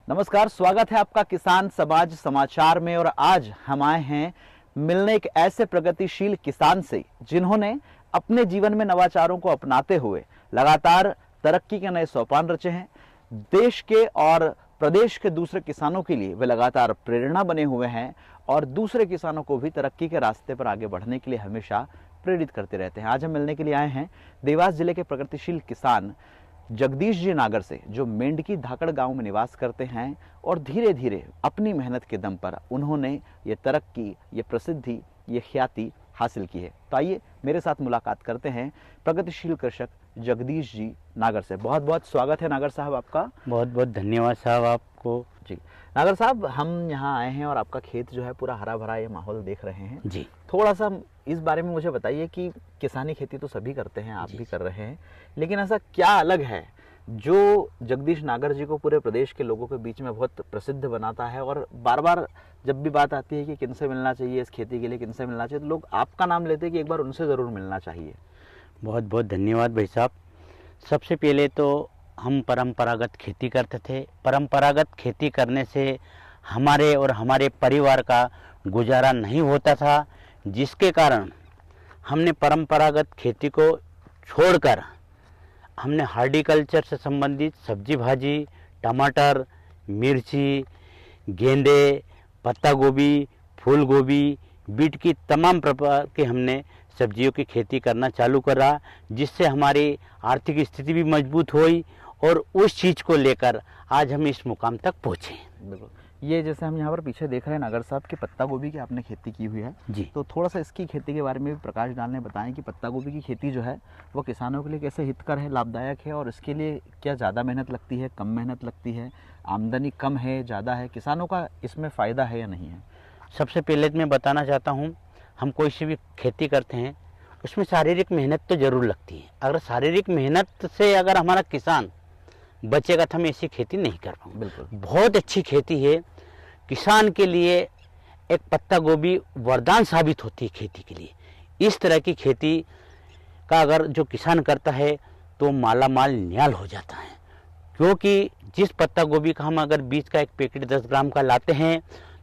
नमस्कार, स्वागत है आपका किसान समाज समाचार में। और आज हम आए हैं मिलने एक ऐसे प्रगतिशील किसान से जिन्होंने अपने जीवन में नवाचारों को अपनाते हुए लगातार तरक्की के नए सोपान रचे हैं। देश के और प्रदेश के दूसरे किसानों के लिए वे लगातार प्रेरणा बने हुए हैं और दूसरे किसानों को भी तरक्की के रास्ते पर आगे बढ़ने के लिए हमेशा प्रेरित करते रहते हैं। आज हम मिलने के लिए आए हैं देवास जिले के प्रगतिशील किसान जगदीश जी नागर से, जो मेंढकी धाकड़ गांव में निवास करते हैं और धीरे धीरे अपनी मेहनत के दम पर उन्होंने ये तरक्की, ये प्रसिद्धि, ये ख्याति हासिल की है। तो आइए मेरे साथ मुलाकात करते हैं प्रगतिशील कृषक जगदीश जी नागर से। बहुत बहुत स्वागत है नागर साहब आपका। बहुत बहुत धन्यवाद साहब आपको। जी नागर साहब, हम यहाँ आए हैं और आपका खेत जो है पूरा हरा भरा ये माहौल देख रहे हैं जी। थोड़ा सा इस बारे में मुझे बताइए कि किसानी खेती तो सभी करते हैं, आप भी कर रहे हैं, लेकिन ऐसा क्या अलग है जो जगदीश नागर जी को पूरे प्रदेश के लोगों के बीच में बहुत प्रसिद्ध बनाता है? और बार बार जब भी बात आती है कि किनसे मिलना चाहिए इस खेती के लिए, किनसे मिलना चाहिए, तो लोग आपका नाम लेते हैं कि एक बार उनसे ज़रूर मिलना चाहिए। बहुत बहुत धन्यवाद भाई साहब। सबसे पहले तो हम परंपरागत खेती करते थे। परंपरागत खेती करने से हमारे और हमारे परिवार का गुजारा नहीं होता था, जिसके कारण हमने परंपरागत खेती को छोड़कर हमने हॉर्टिकल्चर से संबंधित सब्जी भाजी, टमाटर, मिर्ची, गेंदे, पत्ता गोभी, फूल गोभी, बीट की तमाम प्रकार के हमने सब्जियों की खेती करना चालू करा, जिससे हमारी आर्थिक स्थिति भी मजबूत हुई और उस चीज़ को लेकर आज हम इस मुकाम तक पहुँचे। बिल्कुल, ये जैसे हम यहाँ पर पीछे देख रहे हैं नागर साहब कि पत्ता गोभी की आपने खेती की हुई है जी। तो थोड़ा सा इसकी खेती के बारे में भी प्रकाश डालने बताएं कि पत्ता गोभी की खेती जो है वो किसानों के लिए कैसे हितकर है, लाभदायक है, और इसके लिए क्या ज़्यादा मेहनत लगती है, कम मेहनत लगती है, आमदनी कम है, ज़्यादा है, किसानों का इसमें फ़ायदा है या नहीं है? सबसे पहले मैं बताना चाहता हूँ, हम कोई सी भी खेती करते हैं उसमें शारीरिक मेहनत तो ज़रूर लगती है। अगर शारीरिक मेहनत से अगर हमारा किसान बचेगा तो हम ऐसी खेती नहीं कर पाएंगे। बिल्कुल, बहुत अच्छी खेती है किसान के लिए। एक पत्ता गोभी वरदान साबित होती है खेती के लिए। इस तरह की खेती का अगर जो किसान करता है तो माला माल निहाल हो जाता है, क्योंकि जिस पत्ता गोभी का हम अगर बीज का एक पैकेट 10 ग्राम का लाते हैं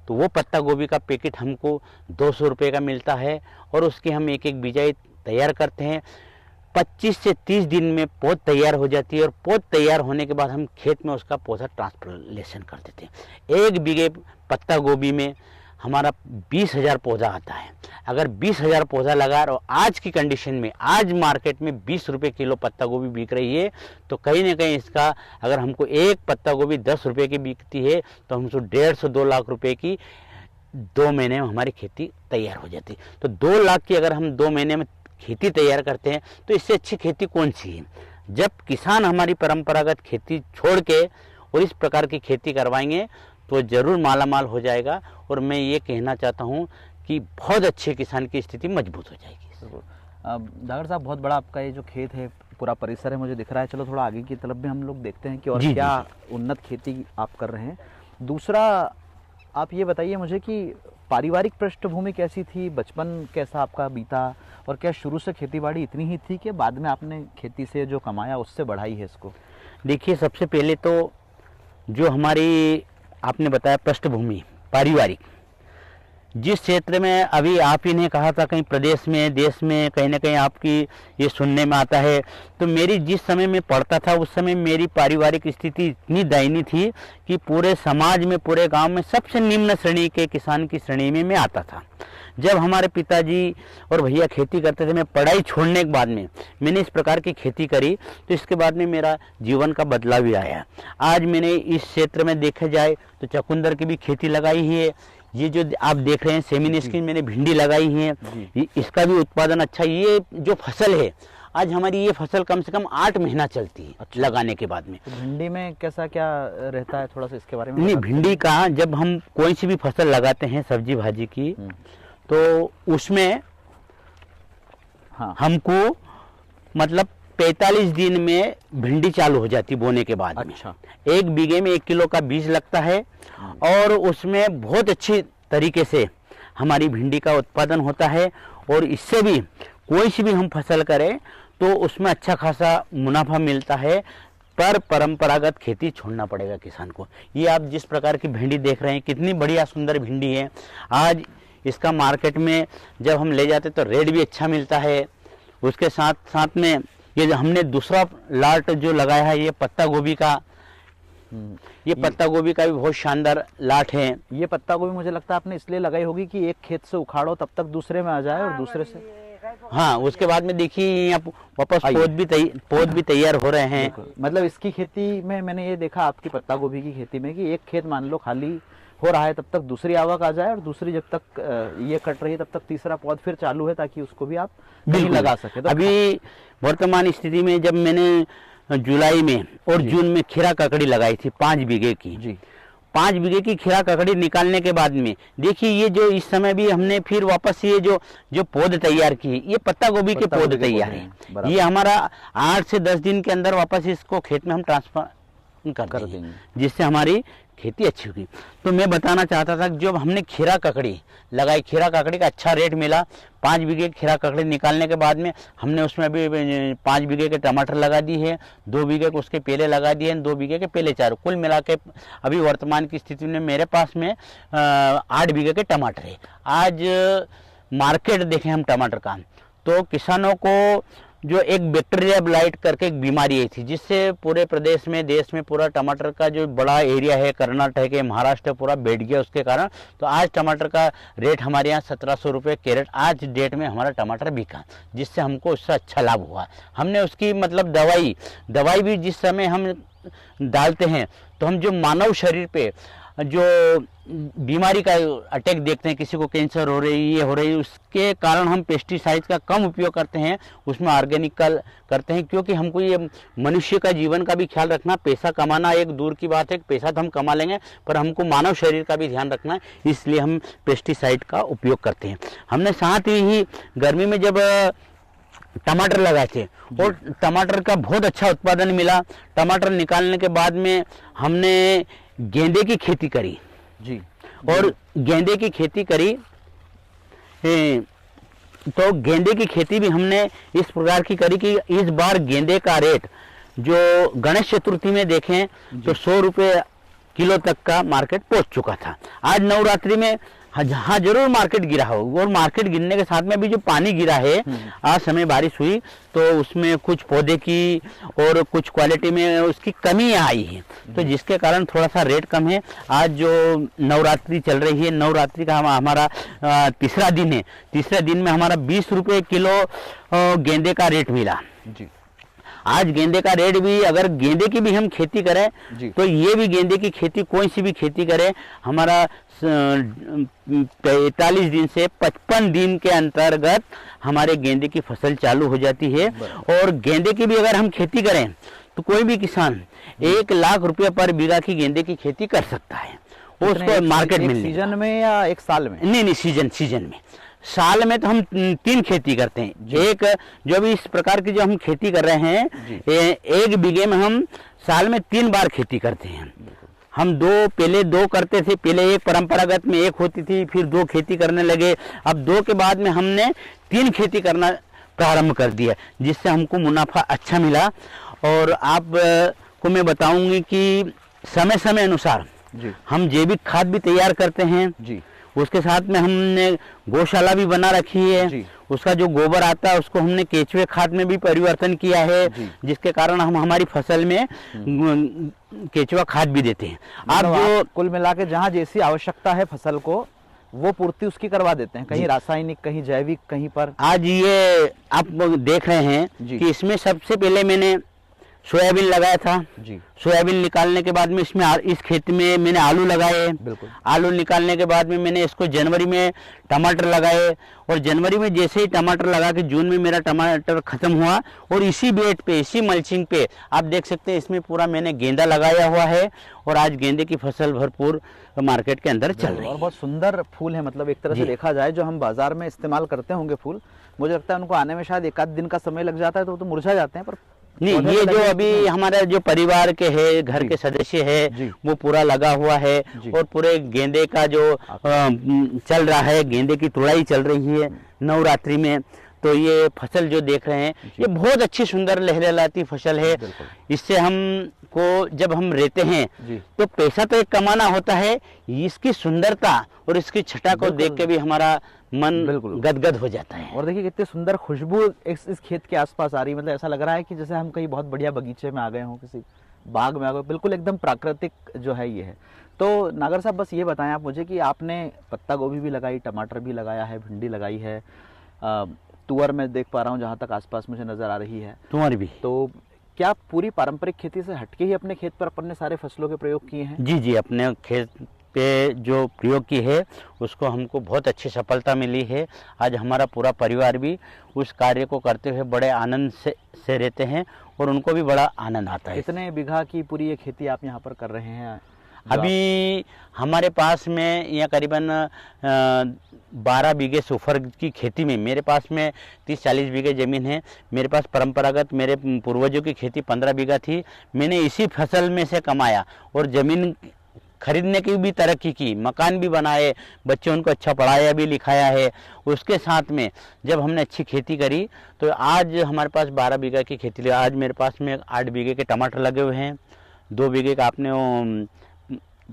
तो वो पत्ता गोभी का पैकेट हमको 200 रुपये का मिलता है और उसकी हम एक एक बिजाई तैयार करते हैं। 25 से 30 दिन में पौध तैयार हो जाती है और पौध तैयार होने के बाद हम खेत में उसका पौधा ट्रांसप्लांटेशन कर देते हैं। 1 बीघे पत्ता गोभी में हमारा 20,000 पौधा आता है। अगर 20,000 पौधा लगा और आज की कंडीशन में आज मार्केट में 20 रुपये किलो पत्ता गोभी बिक रही है, तो कहीं ना कहीं इसका अगर हमको एक पत्ता गोभी 10 रुपये की बिकती है तो हमको 1.5-2 लाख रुपए की 2 महीने में हमारी खेती तैयार हो जाती है। तो 2 लाख की अगर हम 2 महीने में खेती तैयार करते हैं तो इससे अच्छी खेती कौन सी है? जब किसान हमारी परंपरागत खेती छोड़ के और इस प्रकार की खेती करवाएंगे तो ज़रूर मालामाल हो जाएगा। और मैं ये कहना चाहता हूँ कि बहुत अच्छे किसान की स्थिति मजबूत हो जाएगी। नागर साहब, बहुत बड़ा आपका ये जो खेत है, पूरा परिसर है, मुझे दिख रहा है। चलो थोड़ा आगे की तरफ भी हम लोग देखते हैं कि और क्या उन्नत खेती आप कर रहे हैं। दूसरा, आप ये बताइए मुझे कि पारिवारिक पृष्ठभूमि कैसी थी, बचपन कैसा आपका बीता, और क्या शुरू से खेतीबाड़ी इतनी ही थी कि बाद में आपने खेती से जो कमाया उससे बढ़ाई है इसको? देखिए, सबसे पहले तो जो हमारी आपने बताया पृष्ठभूमि पारिवारिक, जिस क्षेत्र में अभी आप ही ने कहा था कहीं प्रदेश में, देश में कहीं ना कहीं आपकी ये सुनने में आता है, तो मेरी जिस समय में पढ़ता था उस समय मेरी पारिवारिक स्थिति इतनी दयनीय थी कि पूरे समाज में, पूरे गांव में सबसे निम्न श्रेणी के किसान की श्रेणी में मैं आता था। जब हमारे पिताजी और भैया खेती करते थे, मैं पढ़ाई छोड़ने के बाद में मैंने इस प्रकार की खेती करी, तो इसके बाद में मेरा जीवन का बदलाव भी आया। आज मैंने इस क्षेत्र में देखा जाए तो चुकंदर की भी खेती लगाई है। ये जो आप देख रहे हैं सेमी स्किन, मैंने भिंडी लगाई है, इसका भी उत्पादन अच्छा। ये जो फसल है आज हमारी, ये फसल कम से कम 8 महीना चलती है। अच्छा। लगाने के बाद में। तो भिंडी में कैसा क्या रहता है, थोड़ा सा इसके बारे में? नहीं, भिंडी का जब हम कोई सी भी फसल लगाते हैं सब्जी भाजी की, तो उसमें हमको मतलब 45 दिन में भिंडी चालू हो जाती बोने के बाद। अच्छा। में 1 बीघे में 1 किलो का बीज लगता है और उसमें बहुत अच्छी तरीके से हमारी भिंडी का उत्पादन होता है। और इससे भी कोई सी भी हम फसल करें तो उसमें अच्छा खासा मुनाफा मिलता है। पर परंपरागत खेती छोड़ना पड़ेगा किसान को। ये आप जिस प्रकार की भिंडी देख रहे हैं, कितनी बढ़िया सुंदर भिंडी है। आज इसका मार्केट में जब हम ले जाते तो रेट भी अच्छा मिलता है। उसके साथ साथ में ये जो हमने दूसरा लाट जो लगाया है, ये पत्ता गोभी का, ये पत्ता गोभी का भी बहुत शानदार लाट है। ये पत्ता गोभी मुझे लगता है आपने इसलिए लगाई होगी कि एक खेत से उखाड़ो तब तक दूसरे में आ जाए और दूसरे से, हाँ, उसके बाद में देखिए यहाँ वापस पौध भी तैयार हो रहे हैं। मतलब इसकी खेती में मैंने ये देखा आपकी पत्ता गोभी की खेती में कि एक खेत मान लो खाली हो रहा है तब तक दूसरी आवक आ जाए और दूसरी जब तक ये कट रही है तब तक तीसरा पौध फिर चालू है ताकि उसको भी आप कहीं लगा सके। तो अभी वर्तमान स्थिति में जब मैंने जुलाई में और जून में खीरा ककड़ी लगाई थी 5 बीघे की जी, 5 बीघे की खीरा ककड़ी निकालने के बाद में देखिए ये जो इस समय भी हमने फिर वापस ये जो पौध तैयार किए, ये पत्ता गोभी के पौध तैयार है। ये हमारा 8 से 10 दिन के अंदर वापस इसको खेत में हम ट्रांसफर कर देंगे, जिससे हमारी खेती अच्छी होगी। तो मैं बताना चाहता था कि जब हमने खीरा ककड़ी लगाई, खीरा ककड़ी का अच्छा रेट मिला। 5 बीघे खीरा ककड़ी निकालने के बाद में हमने उसमें अभी 5 बीघे के टमाटर लगा दी है, 2 बीघे के उसके पेले लगा दिए हैं, 2 बीघे के पेले चारों, कुल मिला के अभी वर्तमान की स्थिति में मेरे पास में 8 बीघे के टमाटर है। आज मार्केट देखें हम टमाटर का, तो किसानों को जो एक बैक्टीरिया ब्लाइट करके एक बीमारी आई थी, जिससे पूरे प्रदेश में, देश में पूरा टमाटर का जो बड़ा एरिया है, कर्नाटक है, महाराष्ट्र पूरा बैठ गया उसके कारण। तो आज टमाटर का रेट हमारे यहाँ 1700 रुपये कैरेट आज डेट में हमारा टमाटर बिका, जिससे हमको उससे अच्छा लाभ हुआ। हमने उसकी मतलब दवाई भी जिस समय हम डालते हैं तो हम जो मानव शरीर पे जो बीमारी का अटैक देखते हैं, किसी को कैंसर हो रही, ये हो रही, उसके कारण हम पेस्टिसाइड का कम उपयोग करते हैं, उसमें ऑर्गेनिक करते हैं, क्योंकि हमको ये मनुष्य का जीवन का भी ख्याल रखना। पैसा कमाना एक दूर की बात है, पैसा तो हम कमा लेंगे, पर हमको मानव शरीर का भी ध्यान रखना है, इसलिए हम पेस्टिसाइड का उपयोग करते हैं। हमने साथ ही गर्मी में जब टमाटर लगाए थे और टमाटर का बहुत अच्छा उत्पादन मिला। टमाटर निकालने के बाद में हमने गेंदे की खेती करी जी, और गेंदे की खेती करी तो गेंदे की खेती भी हमने इस प्रकार की करी कि इस बार गेंदे का रेट जो गणेश चतुर्थी में देखें तो 100 रुपये किलो तक का मार्केट पहुंच चुका था। आज नवरात्रि में हाँ जरूर मार्केट गिरा हो, और मार्केट गिरने के साथ में भी जो पानी गिरा है, आज समय बारिश हुई तो उसमें कुछ पौधे की और कुछ क्वालिटी में उसकी कमी आई है, तो जिसके कारण थोड़ा सा रेट कम है। आज जो नवरात्रि चल रही है, नवरात्रि का हमारा तीसरा दिन है, तीसरे दिन में हमारा 20 रुपये किलो गेंदे का रेट मिला जी। आज गेंदे का रेट भी, अगर गेंदे की भी हम खेती करें तो ये भी गेंदे की खेती, कोई सी भी खेती करें, हमारा 45 दिन से 55 दिन के अंतर्गत हमारे गेंदे की फसल चालू हो जाती है। और गेंदे की भी अगर हम खेती करें तो कोई भी किसान 1 लाख रुपए पर बीघा की गेंदे की खेती कर सकता है। उसको मार्केट में सीजन में या एक साल में? नहीं, सीजन में। साल में तो हम 3 खेती करते हैं। एक जो भी इस प्रकार की जो हम खेती कर रहे हैं, 1 बीघे में हम साल में 3 बार खेती करते हैं। हम पहले 2 करते थे, पहले एक परंपरागत में 1 होती थी, फिर 2 खेती करने लगे। अब 2 के बाद में हमने 3 खेती करना प्रारंभ कर दिया, जिससे हमको मुनाफा अच्छा मिला। और आप को मैं बताऊंगी कि समय समय अनुसार हम जैविक खाद भी तैयार करते हैं जी। उसके साथ में हमने गौशाला भी बना रखी है, उसका जो गोबर आता है उसको हमने केचुए खाद में भी परिवर्तन किया है, जिसके कारण हम हमारी फसल में केचुआ खाद भी देते हैं। आप जो कुल मिला के जहाँ जैसी आवश्यकता है फसल को वो पूर्ति उसकी करवा देते हैं, कहीं रासायनिक, कहीं जैविक, कहीं पर। आज ये आप देख रहे हैं कि इसमें सबसे पहले मैंने सोयाबीन लगाया था जी। सोयाबीन निकालने के बाद में इसमें इस खेत में मैंने आलू लगाए। बिल्कुल। आलू निकालने के बाद में मैंने इसको जनवरी में टमाटर लगाए, और जनवरी में जैसे ही टमाटर लगा के जून में मेरा टमाटर खत्म हुआ, और इसी बेड पे, इसी मल्चिंग पे आप देख सकते हैं इसमें पूरा मैंने गेंदा लगाया हुआ है, और आज गेंदे की फसल भरपूर मार्केट के अंदर चल रही है। और बहुत सुंदर फूल है, मतलब एक तरह से देखा जाए जो हम बाजार में इस्तेमाल करते होंगे फूल, मुझे लगता है उनको आने में शायद 1 आध दिन का समय लग जाता है, तो मुरझा जाते हैं, पर नहीं, ये जो अभी हमारे जो परिवार के है, घर के सदस्य है, वो पूरा लगा हुआ है, और पूरे गेंदे का जो चल रहा है, गेंदे की तुड़ाई चल रही है नवरात्रि में, तो ये फसल जो देख रहे हैं ये बहुत अच्छी सुंदर लहलहाती फसल है। इससे हमको जब हम रहते हैं तो पैसा तो एक कमाना होता है, इसकी सुंदरता और इसकी छटा को देख के भी हमारा मन गदगद हो जाता है। और देखिए कितनी सुंदर खुशबू इस खेत के आसपास आ रही है, मतलब ऐसा लग रहा है कि जैसे हम कहीं बहुत बढ़िया बगीचे में आ गए हों, किसी बाग में आ गए, बिल्कुल एकदम प्राकृतिक जो है ये है। तो नागर साहब बस ये बताएं आप मुझे कि आपने पत्ता गोभी भी लगाई, टमाटर भी लगाया है, भिंडी लगाई है, तुअर में देख पा रहा हूँ जहाँ तक आसपास मुझे नजर आ रही है, तुअर भी। तो क्या पूरी पारंपरिक खेती से हटके ही अपने खेत पर अपने सारे फसलों के प्रयोग किए हैं? जी जी, अपने खेत पे जो प्रयोग की है उसको हमको बहुत अच्छी सफलता मिली है। आज हमारा पूरा परिवार भी उस कार्य को करते हुए बड़े आनंद से रहते हैं और उनको भी बड़ा आनंद आता है। कितने बीघा की पूरी ये खेती आप यहाँ पर कर रहे हैं? अभी हमारे पास में यह करीबन 12 बीघे सुफर की खेती में, मेरे पास में 30-40 बीघे ज़मीन है। मेरे पास परंपरागत मेरे पूर्वजों की खेती 15 बीघा थी। मैंने इसी फसल में से कमाया और ज़मीन खरीदने की भी तरक्की की, मकान भी बनाए, बच्चे उनको अच्छा पढ़ाया भी लिखाया है। उसके साथ में जब हमने अच्छी खेती करी तो आज हमारे पास 12 बीघा की खेती, आज मेरे पास में 8 बीघे के टमाटर लगे हुए हैं, 2 बीघे का आपने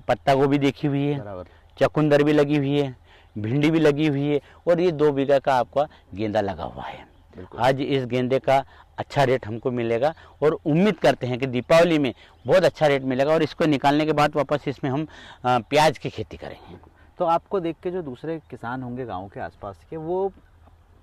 पत्ता गोभी देखी हुई है, चकुंदर भी लगी हुई है, भिंडी भी लगी हुई है और ये 2 बीघा का आपका गेंदा लगा हुआ है। आज इस गेंदे का अच्छा रेट हमको मिलेगा और उम्मीद करते हैं कि दीपावली में बहुत अच्छा रेट मिलेगा और इसको निकालने के बाद वापस इसमें हम प्याज की खेती करेंगे। तो आपको देख के जो दूसरे किसान होंगे गांव के आसपास के, वो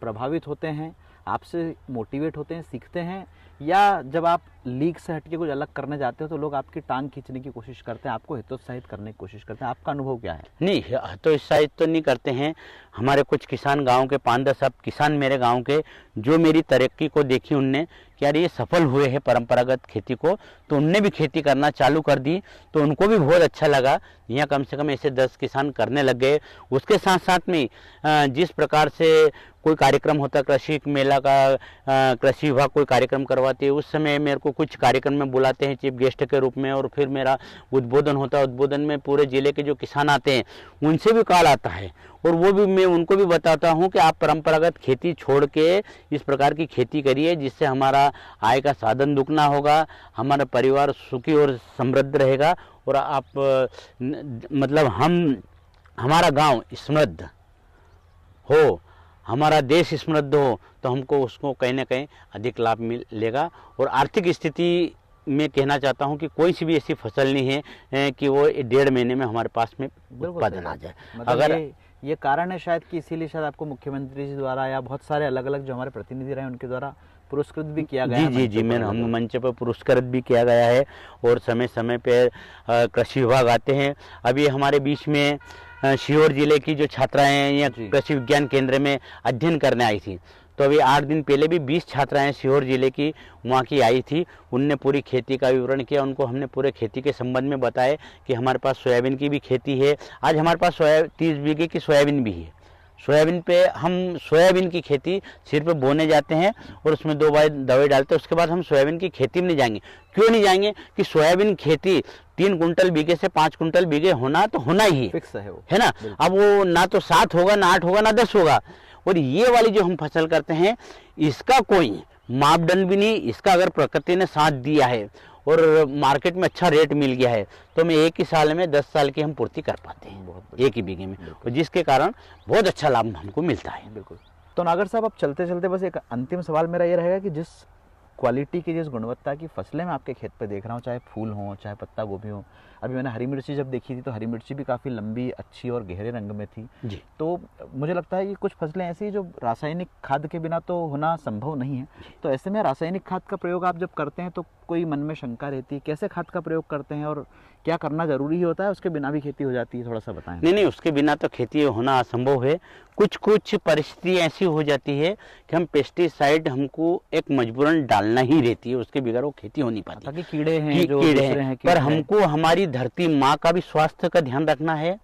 प्रभावित होते हैं, आपसे मोटिवेट होते हैं, सीखते हैं, या जब आप लीग से हटके कुछ अलग करने जाते हो तो लोग आपकी टांग खींचने की कोशिश करते हैं, आपको हितोत्साहित करने की कोशिश करते हैं? आपका अनुभव क्या है? नहीं, हितोत्साहित तो नहीं करते हैं। हमारे कुछ किसान गांव के 5-10 अब किसान मेरे गांव के जो मेरी तरक्की को देखी उनने कि यार ये सफल हुए हैं परंपरागत खेती को, तो उनने भी खेती करना चालू कर दी, तो उनको भी बहुत अच्छा लगा। यहाँ कम से कम ऐसे 10 किसान करने लग गए। उसके साथ साथ में जिस प्रकार से कोई कार्यक्रम होता, कृषि मेला का, कृषि विभाग कोई कार्यक्रम करवाती है, उस समय मेरे को कुछ कार्यक्रम में बुलाते हैं चीफ गेस्ट के रूप में और फिर मेरा उद्बोधन होता है। उद्बोधन में पूरे जिले के जो किसान आते हैं उनसे भी कॉल आता है और वो भी मैं उनको भी बताता हूँ कि आप परंपरागत खेती छोड़ के इस प्रकार की खेती करिए, जिससे हमारा आय का साधन दुगना होगा, हमारा परिवार सुखी और समृद्ध रहेगा और आप मतलब हमारा गांव समृद्ध हो, हमारा देश समृद्ध हो, तो हमको उसको कहीं ना कहीं अधिक लाभ मिलेगा। और आर्थिक स्थिति में कहना चाहता हूं कि कोई सी भी ऐसी फसल नहीं है कि वो 1.5 महीने में हमारे पास में उत्पादन आ जाए। मतलब अगर ये कारण है शायद कि इसीलिए शायद आपको मुख्यमंत्री जी द्वारा या बहुत सारे अलग अलग जो हमारे प्रतिनिधि रहे उनके द्वारा पुरस्कृत भी किया गया है। जी, हम मंच पर पुरस्कृत भी किया गया है और समय समय पर कृषि विभाग आते हैं। अभी हमारे बीच में सीहोर जिले की जो छात्राएं या कृषि विज्ञान केंद्र में अध्ययन करने आई थी, तो अभी 8 दिन पहले भी 20 छात्राएं सीहोर जिले की वहाँ की आई थी। उनने पूरी खेती का विवरण किया, उनको हमने पूरे खेती के संबंध में बताया कि हमारे पास सोयाबीन की भी खेती है। आज हमारे पास 30 बीघे की सोयाबीन भी है। सोयाबीन पे हम सोयाबीन की खेती सिर पे बोने जाते हैं और उसमें 2 बार दवाई डालते हैं। उसके बाद हम सोयाबीन की खेती में नहीं जाएंगे। क्यों नहीं जाएंगे? कि सोयाबीन खेती 3 कुंटल बीघे से 5 कुंटल बीघे होना तो होना ही फिक्स है वो, है ना। अब वो ना तो 7 होगा, ना 8 होगा, ना 10 होगा। और ये वाली जो हम फसल करते हैं इसका कोई मापदंड भी नहीं। इसका अगर प्रकृति ने साथ दिया है और मार्केट में अच्छा रेट मिल गया है तो मैं एक ही साल में 10 साल की हम पूर्ति कर पाते हैं एक ही बीघे में, और जिसके कारण बहुत अच्छा लाभ हमको मिलता है। बिल्कुल। तो नागर साहब अब चलते चलते बस एक अंतिम सवाल मेरा ये रहेगा कि जिस क्वालिटी की, जिस गुणवत्ता की फसलें मैं आपके खेत पे देख रहा हूँ, चाहे फूल हों चाहे पत्ता गोभी हो, अभी मैंने हरी मिर्ची जब देखी थी तो हरी मिर्ची भी काफ़ी लंबी, अच्छी और गहरे रंग में थी जी। तो मुझे लगता है कि कुछ फसलें ऐसी जो रासायनिक खाद के बिना तो होना संभव नहीं है, तो ऐसे में रासायनिक खाद का प्रयोग आप जब करते हैं तो कोई मन में शंका रहती है, कैसे खाद का प्रयोग करते हैं और क्या करना जरूरी होता है? उसके बिना भी खेती हो जाती है? थोड़ा सा बताएं। नहीं, उसके बिना तो खेती होना असंभव है। कुछ परिस्थिति ऐसी हो जाती है कि हम पेस्टिसाइड हमको एक मजबूरन डालना ही रहती है, उसके बगैर वो खेती हो नहीं पाती। ताकि कीड़े हैं, पर हमको हमारी धरती माँ का भी स्वास्थ्य का ध्यान रखना है,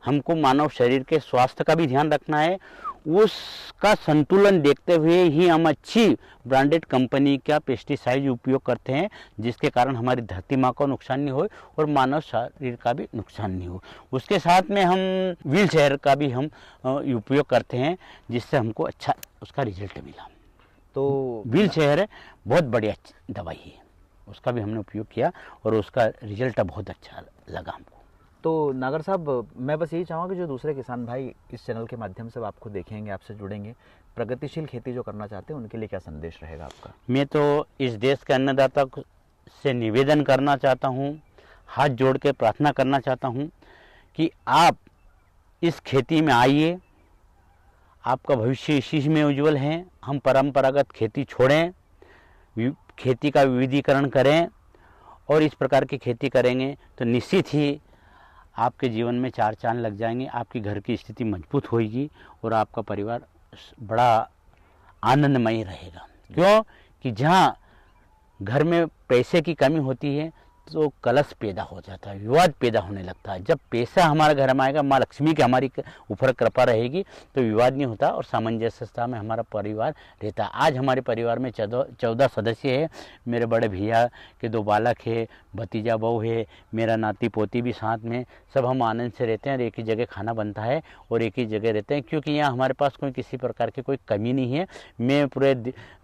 हमको मानव शरीर के स्वास्थ्य का भी ध्यान रखना है। उसका संतुलन देखते हुए ही हम अच्छी ब्रांडेड कंपनी का पेस्टिसाइड उपयोग करते हैं, जिसके कारण हमारी धरती माँ को नुकसान नहीं हो और मानव शरीर का भी नुकसान नहीं हो। उसके साथ में हम व्हील चेयर का भी हम उपयोग करते हैं, जिससे हमको अच्छा उसका रिजल्ट मिला। तो व्हील चेयर है, बहुत बढ़िया दवाई है, उसका भी हमने उपयोग किया और उसका रिजल्ट बहुत अच्छा लगा हमको। तो नागर साहब, मैं बस यही चाहूँगा कि जो दूसरे किसान भाई इस चैनल के माध्यम से आपको देखेंगे, आपसे जुड़ेंगे, प्रगतिशील खेती जो करना चाहते हैं, उनके लिए क्या संदेश रहेगा आपका? मैं तो इस देश के अन्नदाता से निवेदन करना चाहता हूँ, हाथ जोड़ के प्रार्थना करना चाहता हूँ कि आप इस खेती में आइए, आपका भविष्य इसी में उज्जवल है। हम परंपरागत खेती छोड़ें, खेती का विविधीकरण करें और इस प्रकार की खेती करेंगे तो निश्चित ही आपके जीवन में चार चांद लग जाएंगे, आपकी घर की स्थिति मजबूत होगी और आपका परिवार बड़ा आनंदमय रहेगा। क्यों कि जहाँ घर में पैसे की कमी होती है तो कलश पैदा हो जाता है, विवाद पैदा होने लगता है। जब पैसा हमारे घर में आएगा, माँ लक्ष्मी की हमारी ऊपर कृपा रहेगी तो विवाद नहीं होता और सामंजस्यता में हमारा परिवार रहता है। आज हमारे परिवार में 14 सदस्य है। मेरे बड़े भैया के 2 बालक है, भतीजा बहू है, मेरा नाती पोती भी साथ में, सब हम आनंद से रहते हैं और एक ही जगह खाना बनता है और एक ही जगह रहते हैं, क्योंकि यहाँ हमारे पास कोई किसी प्रकार की कोई कमी नहीं है। मैं पूरे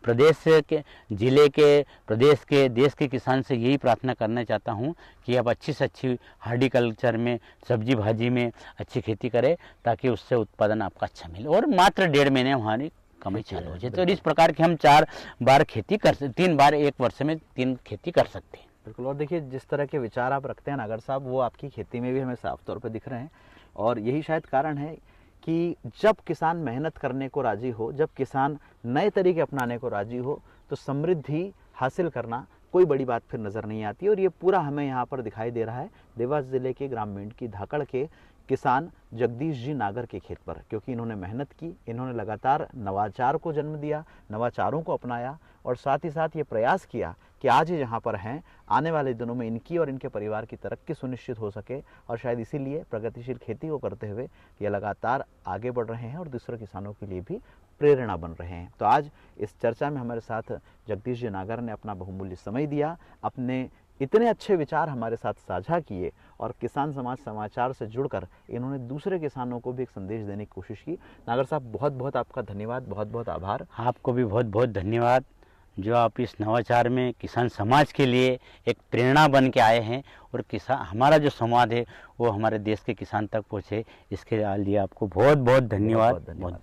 प्रदेश के, जिले के, प्रदेश के, देश के किसान से यही प्रार्थना करना चाहता हूँ कि आप अच्छी से अच्छी हार्टिकल्चर में, सब्जी भाजी में अच्छी खेती करें ताकि उससे उत्पादन आपका अच्छा मिले और मात्र 1.5 महीने हमारी कमाई चालू हो जाए। तो इस प्रकार की हम 4 बार खेती कर सकते, 3 बार एक वर्ष में 3 खेती कर सकते हैं। बिल्कुल। और देखिए, जिस तरह के विचार आप रखते हैं नागर साहब, वो आपकी खेती में भी हमें साफ तौर पर दिख रहे हैं और यही शायद कारण है कि जब किसान मेहनत करने को राजी हो, जब किसान नए तरीके अपनाने को राजी हो, तो समृद्धि हासिल करना कोई बड़ी बात फिर नज़र नहीं आती। और ये पूरा हमें यहाँ पर दिखाई दे रहा है देवास ज़िले के ग्राम मेंढ की धाकड़ के किसान जगदीश जी नागर के खेत पर, क्योंकि इन्होंने मेहनत की, इन्होंने लगातार नवाचार को जन्म दिया, नवाचारों को अपनाया और साथ ही साथ ये प्रयास किया कि आज ये जहाँ पर हैं, आने वाले दिनों में इनकी और इनके परिवार की तरक्की सुनिश्चित हो सके। और शायद इसीलिए प्रगतिशील खेती को करते हुए ये लगातार आगे बढ़ रहे हैं और दूसरे किसानों के लिए भी प्रेरणा बन रहे हैं। तो आज इस चर्चा में हमारे साथ जगदीश जी नागर ने अपना बहुमूल्य समय दिया, अपने इतने अच्छे विचार हमारे साथ साझा किए और किसान समाज समाचार से जुड़कर इन्होंने दूसरे किसानों को भी एक संदेश देने की कोशिश की। नागर साहब, बहुत बहुत आपका धन्यवाद, बहुत बहुत आभार। आपको भी बहुत बहुत धन्यवाद जो आप इस नवाचार में किसान समाज के लिए एक प्रेरणा बन के आए हैं और किसान, हमारा जो संवाद है वो हमारे देश के किसान तक पहुँचे, इसके लिए आपको बहुत बहुत धन्यवाद। बहुत बहुत